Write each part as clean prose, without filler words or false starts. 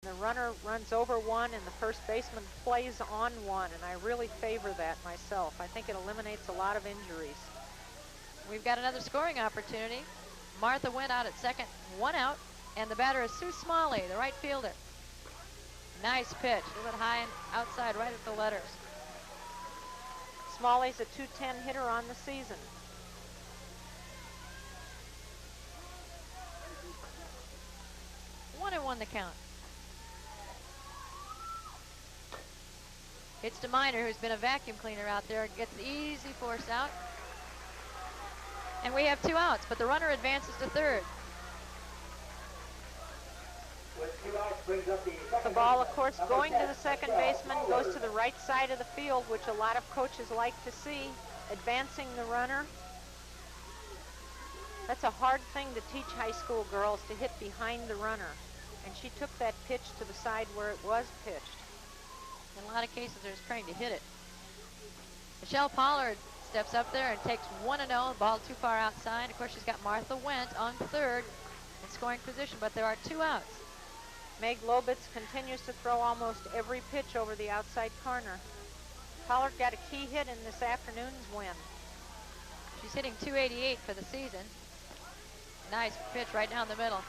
The runner runs over one and the first baseman plays on one, and I really favor that myself. I think it eliminates a lot of injuries. We've got another scoring opportunity. Martha went out at second, 1 out, and the batter is Sue Smalley, the right fielder. Nice pitch, a little bit high and outside, right at the letters. Smalley's a .210 hitter on the season. One and one the count. It's DeMiner, who's been a vacuum cleaner out there, gets the easy force out. And we have 2 outs, but the runner advances to third. The ball, of course, going to the second baseman, goes to the right side of the field, which a lot of coaches like to see, advancing the runner. That's a hard thing to teach high school girls, to hit behind the runner. And she took that pitch to the side where it was pitched. In a lot of cases, they're just trying to hit it. Michelle Pollard steps up there and takes 1-0, ball too far outside. Of course, she's got Martha Wendt on third in scoring position, but there are 2 outs. Meg Lobitz continues to throw almost every pitch over the outside corner. Pollard got a key hit in this afternoon's win. She's hitting .288 for the season. Nice pitch right down the middle.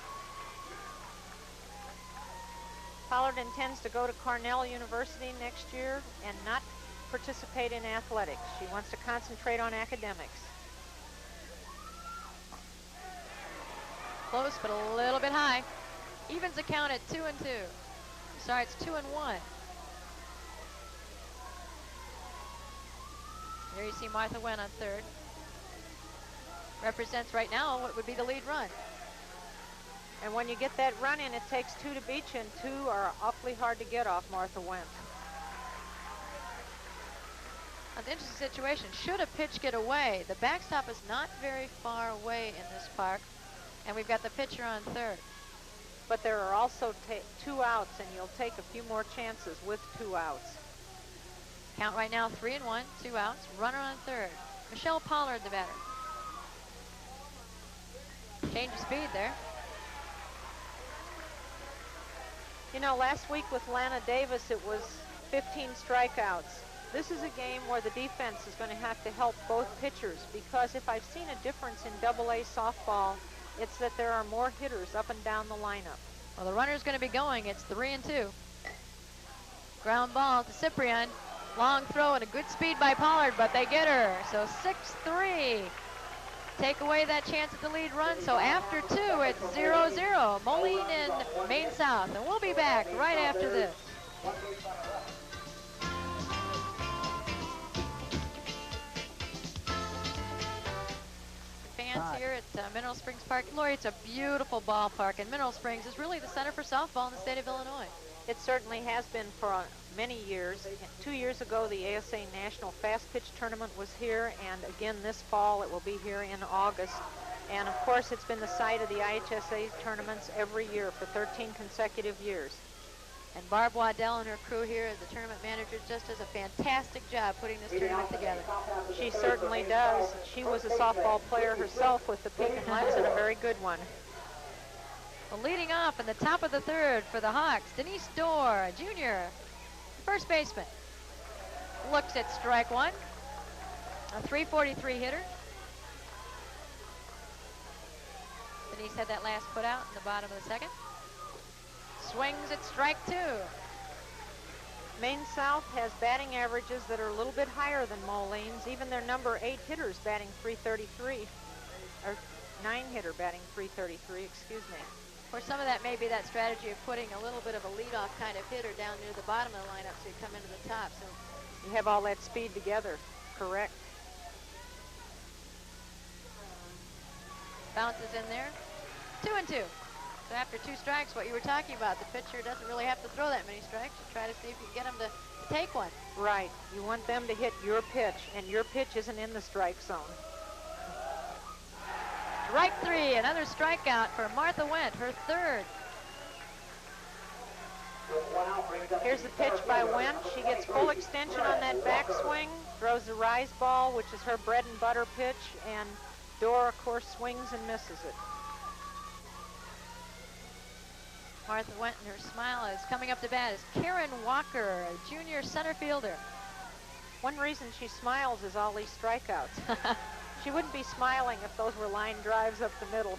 Pollard intends to go to Cornell University next year and not participate in athletics. She wants to concentrate on academics. Close, but a little bit high. Evens the count at 2-2. Sorry, it's 2-1. There you see Martha Wendt on third. Represents right now what would be the lead run. And when you get that run in, it takes 2 to beat you, and 2 are awfully hard to get off Martha Wendt. An interesting situation. Should a pitch get away? The backstop is not very far away in this park, and we've got the pitcher on third. But there are also 2 outs, and you'll take a few more chances with 2 outs. Count right now 3-1, 2 outs, runner on third. Michelle Pollard, the batter. Change of speed there. You know, last week with Lana Davis, it was 15 strikeouts. This is a game where the defense is going to have to help both pitchers, because if I've seen a difference in AA softball, it's that there are more hitters up and down the lineup. Well, the runner's going to be going. It's 3-2. Ground ball to Cyprian. Long throw and a good speed by Pollard, but they get her. So 6-3. Take away that chance at the lead run. So after 2, it's 0-0. Moline and Maine South. And we'll be back right after this. Fans here at Mineral Springs Park. Lori, it's a beautiful ballpark, and Mineral Springs is really the center for softball in the state of Illinois. It certainly has been for many years. 2 years ago, the ASA National Fast Pitch Tournament was here, and again this fall it will be here in August. And of course, it's been the site of the IHSA tournaments every year for 13 consecutive years. And Barb Waddell and her crew here, the tournament manager, just does a fantastic job putting this tournament together. She certainly does. She was a softball player herself with the Pekin Lions, and a very good one. Well, leading off in the top of the third for the Hawks, Denise Dorr, a junior, first baseman. Looks at strike one, a .343 hitter. Denise had that last put out in the bottom of the second. Swings at strike 2. Maine South has batting averages that are a little bit higher than Moline's. Even their number 8 hitters batting .333, or 9 hitter batting .333, excuse me. Of course, some of that may be that strategy of putting a little bit of a leadoff kind of hitter down near the bottom of the lineup so you come into the top. So you have all that speed together, correct. Bounces in there, 2-2. So after 2 strikes, what you were talking about, the pitcher doesn't really have to throw that many strikes. You try to see if you can get them to take one. Right. You want them to hit your pitch, and your pitch isn't in the strike zone. Strike 3, another strikeout for Martha Wendt, her third. Here's the pitch by Wendt. She gets full extension on that backswing, throws the rise ball, which is her bread and butter pitch, and Dorr, of course, swings and misses it. Martha Went, and her smile is coming up to bat is Karen Walker, a junior center fielder. One reason she smiles is all these strikeouts. She wouldn't be smiling if those were line drives up the middle.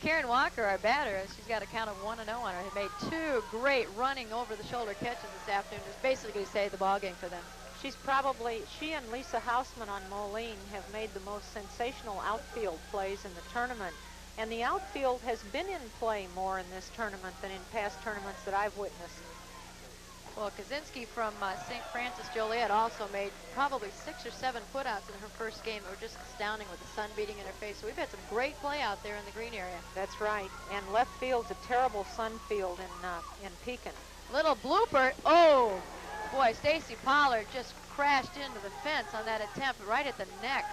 Karen Walker, our batter, she's got a count of 1-0 on her. Had made 2 great running over the shoulder catches this afternoon. Just basically saved the ball game for them. She and Lisa Hausman on Moline have made the most sensational outfield plays in the tournament. And the outfield has been in play more in this tournament than in past tournaments that I've witnessed. Well, Kaczynski from St. Francis Joliet also made probably 6 or 7 putouts in her first game that were just astounding with the sun beating in her face. So we've had some great play out there in the green area. That's right. And left field's a terrible sun field in Pekin. Little blooper. Oh, boy, Stacy Pollard just crashed into the fence on that attempt right at the neck.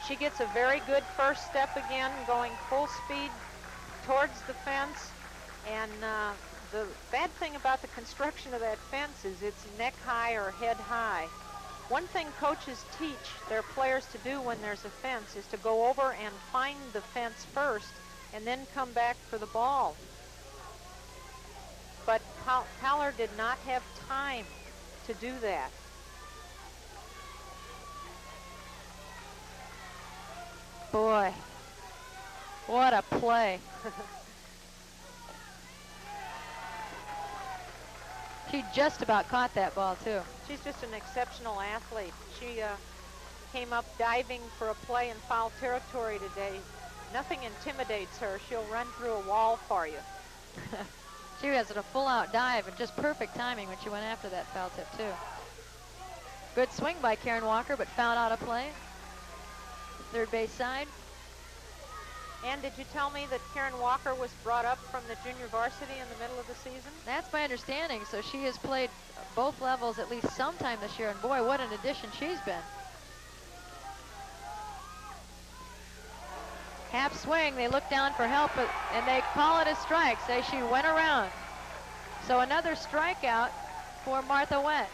She gets a very good first step again, going full speed towards the fence. And the bad thing about the construction of that fence is it's neck high or head high. One thing coaches teach their players to do when there's a fence is to go over and find the fence first and then come back for the ball. But Pollard did not have time to do that. Boy, what a play. She just about caught that ball, too. She's just an exceptional athlete. She came up diving for a play in foul territory today. Nothing intimidates her. She'll run through a wall for you. She was at a full-out dive and just perfect timing when she went after that foul tip, too. Good swing by Karen Walker, but fouled out of play. Third base side. And did you tell me that Karen Walker was brought up from the junior varsity in the middle of the season? That's my understanding. So she has played both levels at least sometime this year. And boy, what an addition she's been. Half swing, they look down for help, and they call it a strike. Say she went around. So another strikeout for Martha Went.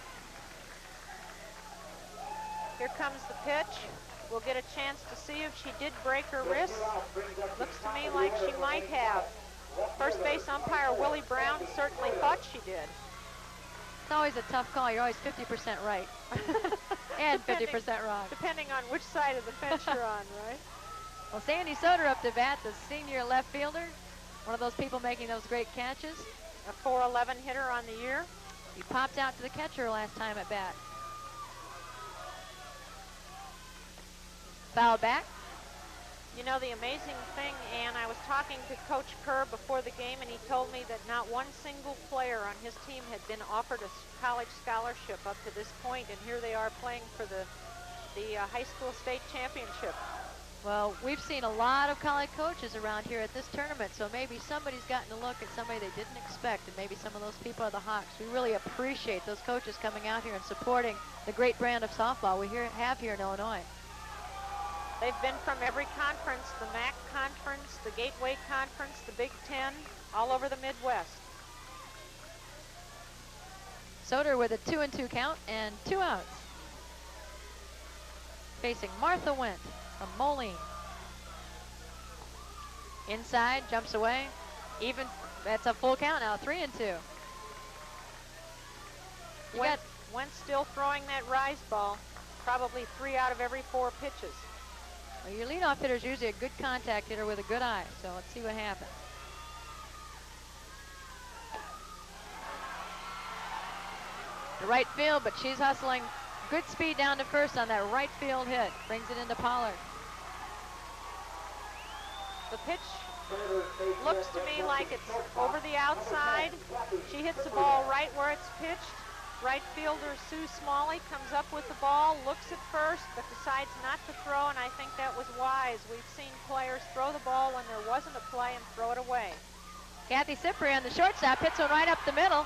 Here comes the pitch. We'll get a chance to see if she did break her wrist. Looks to me like she might have. First base umpire Willie Brown certainly thought she did. It's always a tough call. You're always 50% right and 50% wrong. Depending on which side of the fence you're on, right? Well, Sandy Soder up to bat, the senior left fielder. One of those people making those great catches. A 4.11 hitter on the year. He popped out to the catcher last time at bat. Foul back. You know, the amazing thing, Ann, I was talking to Coach Kerr before the game, and he told me that not one single player on his team had been offered a college scholarship up to this point, and here they are playing for the high school state championship. Well, we've seen a lot of college coaches around here at this tournament, so maybe somebody's gotten a look at somebody they didn't expect, and maybe some of those people are the Hawks. We really appreciate those coaches coming out here and supporting the great brand of softball we have here in Illinois. They've been from every conference, the MAC conference, the Gateway Conference, the Big Ten, all over the Midwest. Soder with a 2-2 count and 2 outs. Facing Martha Went from Moline. Inside, jumps away. Even, that's a full count now, 3-2. Wentz still throwing that rise ball, probably 3 out of every 4 pitches. Well, your leadoff hitter is usually a good contact hitter with a good eye, so let's see what happens. The right field, but she's hustling. Good speed down to first on that right field hit. Brings it into Pollard. The pitch looks to me like it's over the outside. She hits the ball right where it's pitched. Right fielder Sue Smalley comes up with the ball, looks at first, but decides not to throw, and I think that was wise. We've seen players throw the ball when there wasn't a play and throw it away. Kathy Cyprian, the shortstop, hits one right up the middle.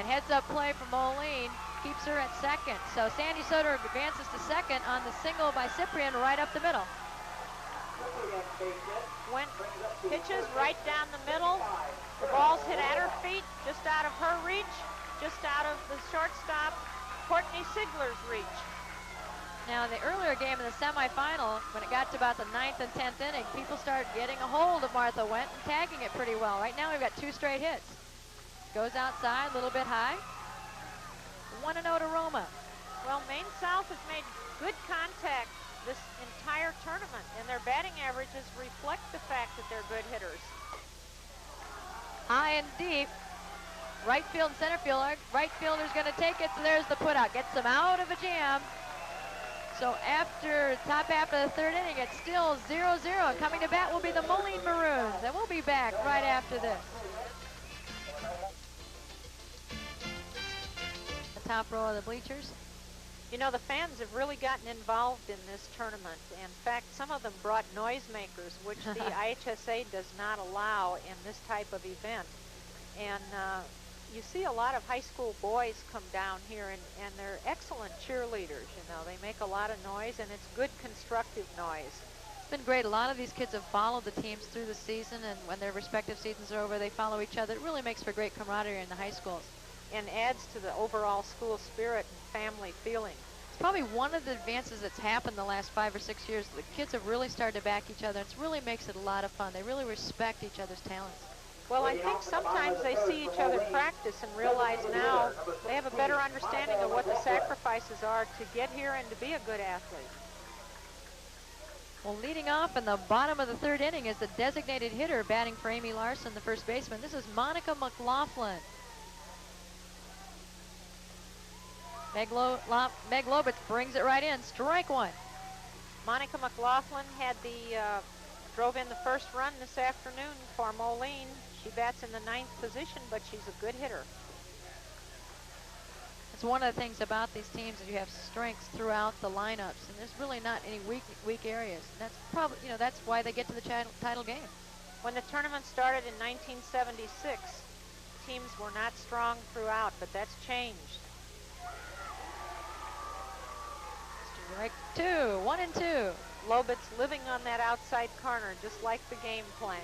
And heads up play from Moline keeps her at second. So Sandy Soder advances to second on the single by Cyprian right up the middle. Went pitches right down the middle. The ball's hit at her feet, just out of her reach, just out of the shortstop Courtney Sigler's reach. Now, in the earlier game in the semifinal, when it got to about the 9th and 10th inning, people started getting a hold of Martha Went and tagging it pretty well. Right now, we've got 2 straight hits. Goes outside, a little bit high. 1-0 to Roma. Well, Maine South has made good contact this entire tournament, and their batting averages reflect the fact that they're good hitters. High and deep. Right field and center field. Our right fielder's going to take it, so there's the putout. Gets them out of a jam. So after top half of the 3rd inning, it's still 0-0. And coming to bat will be the Moline Maroons. And we'll be back right after this. The top row of the bleachers. You know, the fans have really gotten involved in this tournament. In fact, some of them brought noisemakers, which the IHSA does not allow in this type of event. And you see a lot of high school boys come down here, and they're excellent cheerleaders. You know, they make a lot of noise, and it's good constructive noise. It's been great. A lot of these kids have followed the teams through the season, and when their respective seasons are over, they follow each other. It really makes for great camaraderie in the high schools. And adds to the overall school spirit and family feeling. It's probably one of the advances that's happened the last 5 or 6 years. The kids have really started to back each other. It really makes it a lot of fun. They really respect each other's talents. Well, I think sometimes they see each other practice and realize now they have a better understanding of what the sacrifices are to get here and to be a good athlete. Well, leading off in the bottom of the 3rd inning is the designated hitter batting for Amy Larson, the first baseman. This is Monica McLaughlin. Meg Lobitz brings it right in. Strike 1. Monica McLaughlin drove in the first run this afternoon for Moline. She bats in the 9th position, but she's a good hitter. It's one of the things about these teams is you have strengths throughout the lineups, and there's really not any weak areas. And that's probably, that's why they get to the title game. When the tournament started in 1976, teams were not strong throughout, but that's changed. Strike 2, 1-2. Lobitz living on that outside corner, just like the game plan.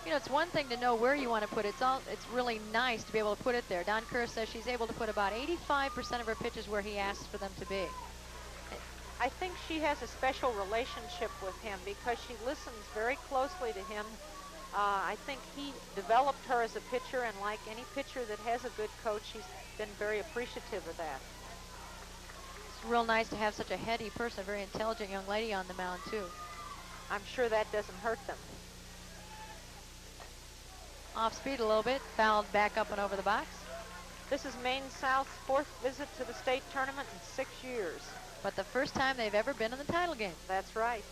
It's one thing to know where you want to put it. It's really nice to be able to put it there. Don Kerr says she's able to put about 85% of her pitches where he asks for them to be. I think she has a special relationship with him because she listens very closely to him. I think he developed her as a pitcher, and like any pitcher that has a good coach, she's been very appreciative of that. It's real nice to have such a heady person, a very intelligent young lady on the mound, too. I'm sure that doesn't hurt them. Off speed a little bit, fouled back up and over the box. This is Maine South's 4th visit to the state tournament in 6 years. But the first time they've ever been in the title game. That's right.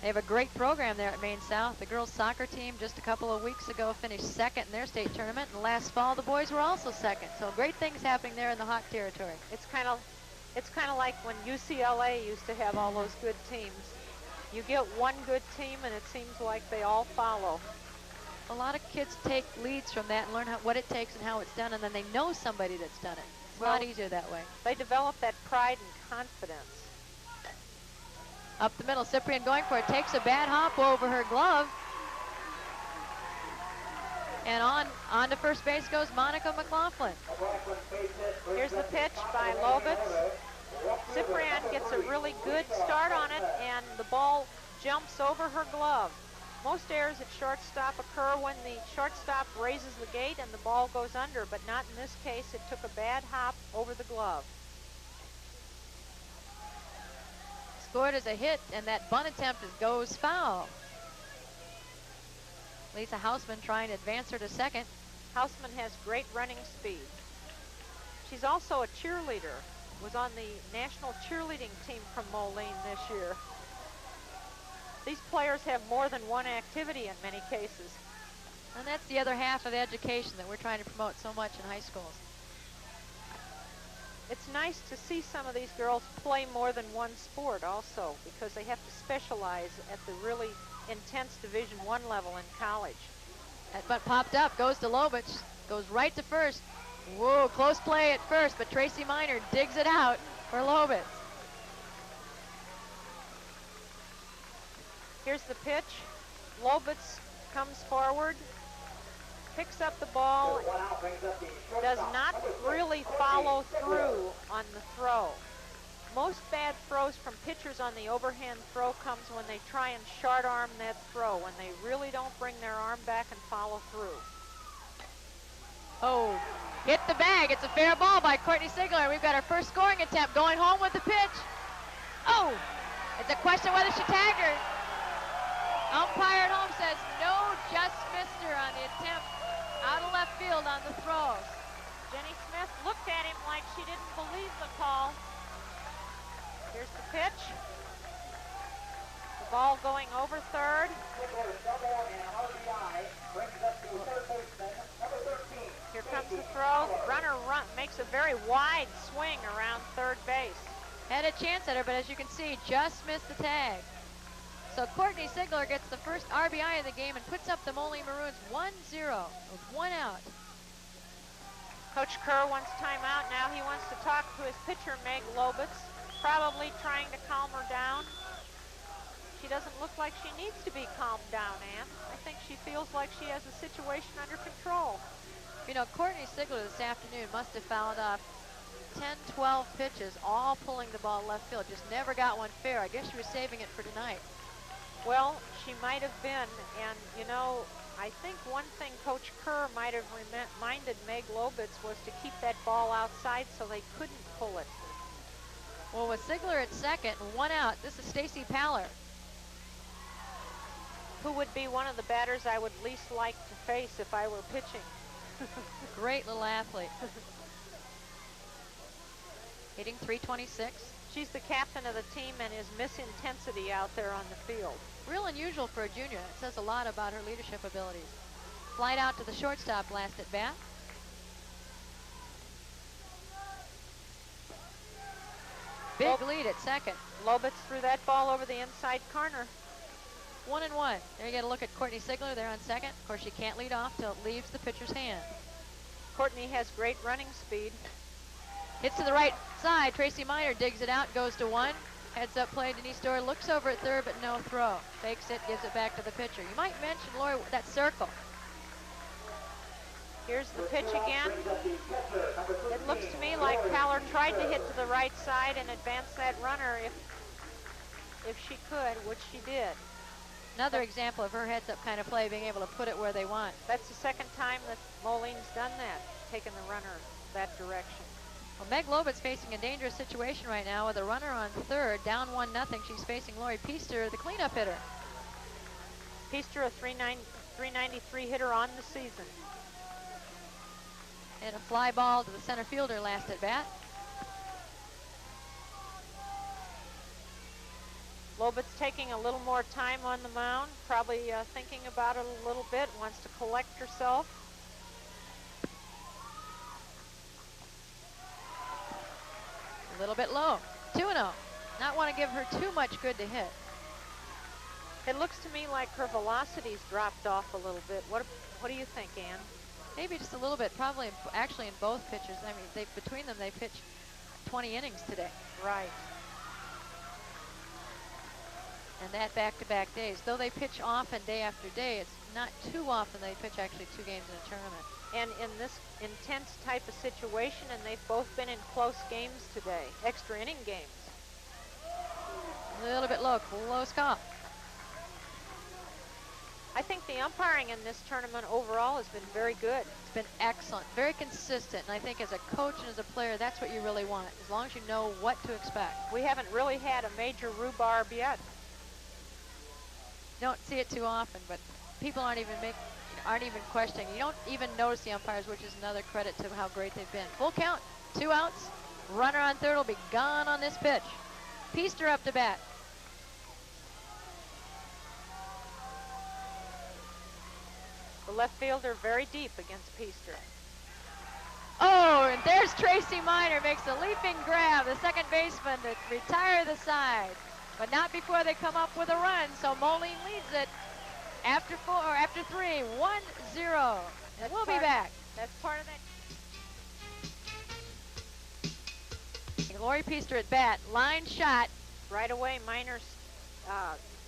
They have a great program there at Maine South. The girls soccer team just a couple of weeks ago finished 2nd in their state tournament, and last fall the boys were also 2nd. So great things happening there in the Hawk territory. It's kind of like when UCLA used to have all those good teams. You get one good team, and it seems like they all follow. A lot of kids take leads from that and learn what it takes and how it's done, and then they know somebody that's done it. It's a lot easier that way. They develop that pride and confidence. Up the middle, Cyprian going for it. Takes a bad hop over her glove. And on to first base goes Monica McLaughlin. Here's the pitch by Lobitz. Cyprian gets a really good start on it, and the ball jumps over her glove. Most errors at shortstop occur when the shortstop raises the gate and the ball goes under, but not in this case. It took a bad hop over the glove. Scored as a hit, and that bunt attempt goes foul. Lisa Hausman trying to advance her to 2nd. Hausman has great running speed. She's also a cheerleader. Was on the national cheerleading team from Moline this year. These players have more than one activity in many cases. And that's the other half of education that we're trying to promote so much in high schools. It's nice to see some of these girls play more than one sport also, because they have to specialize at the really intense Division I level in college. That bunt popped up, goes to Lobitz, goes right to first. Whoa, close play at first, but Tracy Miner digs it out for Lobitz. Here's the pitch. Lobitz comes forward. picks up the ball, does not really follow through on the throw. Most bad throws from pitchers on the overhand throw comes when they try and short arm that throw, when they really don't bring their arm back and follow through. Oh, hit the bag. It's a fair ball by Courtney Sigler. We've got our first scoring attempt going home with the pitch. Oh, it's a question whether she tagged her. Umpire at home says no, just missed her on the attempt out of left field on the throws. Jenny Smith looked at him like she didn't believe the call. Here's the pitch. The ball going over third. Here comes the throw. Runner makes a very wide swing around third base. Had a chance at her, but as you can see, just missed the tag. So Courtney Sigler gets the first RBI of the game and puts up the Moline Maroons 1-0 with 1 out. Coach Kerr wants timeout. Now he wants to talk to his pitcher, Meg Lobitz, probably trying to calm her down. She doesn't look like she needs to be calmed down, Ann. I think she feels like she has a situation under control. You know, Courtney Sigler this afternoon must have fouled off 10, 12 pitches, all pulling the ball left field. Just never got one fair. I guess she was saving it for tonight. Well, she might have been, and you know, I think one thing Coach Kerr might have reminded Meg Lobitz was to keep that ball outside so they couldn't pull it. Well, with Sigler at second and 1 out, this is Stacy Paller. Who would be one of the batters I would least like to face if I were pitching. Great little athlete. Hitting .326. She's the captain of the team and is Miss Intensity out there on the field. Real unusual for a junior. It says a lot about her leadership abilities. Flight out to the shortstop last at bat. Big lead at second. Lobitz threw that ball over the inside corner. 1-1. There you get a look at Courtney Sigler there on second. Of course, she can't lead off till it leaves the pitcher's hand. Courtney has great running speed. Hits to the right side. Tracy Miner digs it out, goes to 1. Heads up play. Denise Dorr looks over at third, but no throw. Fakes it, gives it back to the pitcher. You might mention, Lori, that circle. Here's the pitch again. It looks to me like Paller tried to hit to the right side and advance that runner if she could, which she did. Another example of her heads-up kind of play, being able to put it where they want. That's the second time that Moline's done that, taken the runner that direction. Well, Meg Lobitz facing a dangerous situation right now with a runner on third, down 1-0. She's facing Lori Peaster, the cleanup hitter. Peaster, a 393 hitter on the season. And a fly ball to the center fielder last at bat. Lobitz taking a little more time on the mound, probably thinking about it a little bit, wants to collect herself. A little bit low. 2-0. Not want to give her too much good to hit. It looks to me like her velocity's dropped off a little bit. What do you think, Ann? Maybe just a little bit. Probably, actually, in both pitchers. I mean, between them, they pitched 20 innings today. Right. And that back-to-back days. Though they pitch often day after day, it's not too often they pitch actually 2 games in a tournament. And in this intense type of situation, and they've both been in close games today, extra inning games. A little bit low, close call. I think the umpiring in this tournament overall has been very good. It's been excellent, very consistent, and I think as a coach and as a player, that's what you really want, as long as you know what to expect. We haven't really had a major rhubarb yet. Don't see it too often, but people aren't even questioning. You don't even notice the umpires, which is another credit to how great they've been. Full count, 2 outs. Runner on third will be gone on this pitch. Peaster up to bat. The left fielder very deep against Peaster. Oh, and there's Tracy Miner, makes a leaping grab, the second baseman, to retire the side. But not before they come up with a run, so Moline leads it after 3, 1-0. And we'll be back. That's part of that. Lori Peaster at bat, line shot. Right away, Miner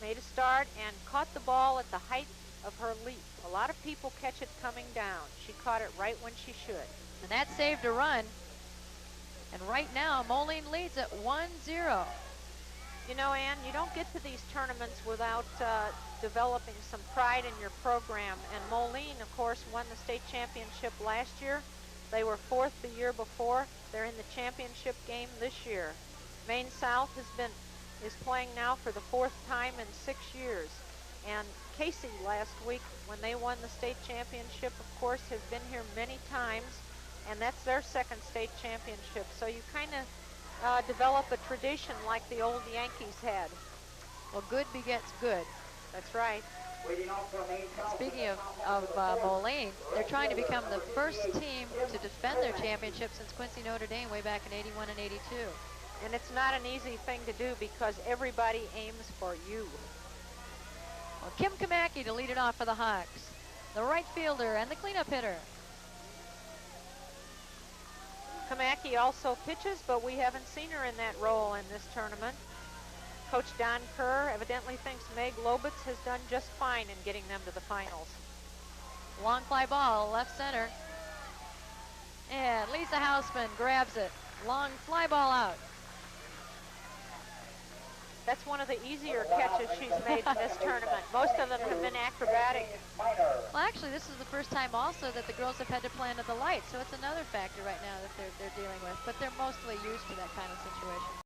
made a start and caught the ball at the height of her leap. A lot of people catch it coming down. She caught it right when she should. And that saved a run. And right now, Moline leads at 1-0. You know, Ann, you don't get to these tournaments without developing some pride in your program. And Moline, of course, won the state championship last year. They were 4th the year before. They're in the championship game this year. Maine South is playing now for the 4th time in 6 years. And Casey last week, when they won the state championship, of course, has been here many times. And that's their 2nd state championship. So you kind of develop a tradition like the old Yankees had. Well, good begets good. That's right. Speaking of Moline, they're trying to become the first team to defend their championship since Quincy Notre Dame way back in 81 and 82. And it's not an easy thing to do because everybody aims for you. Well, Kim Kamaki to lead it off for the Hawks. The right fielder and the cleanup hitter. Kamaki also pitches, but we haven't seen her in that role in this tournament. Coach Don Kerr evidently thinks Meg Lobitz has done just fine in getting them to the finals. Long fly ball, left center. And Lisa Hausman grabs it. Long fly ball out. That's one of the easier catches she's made in this tournament. Most of them have been acrobatic. Well, actually, this is the first time also that the girls have had to play under the lights, so it's another factor right now that they're dealing with. But they're mostly used to that kind of situation.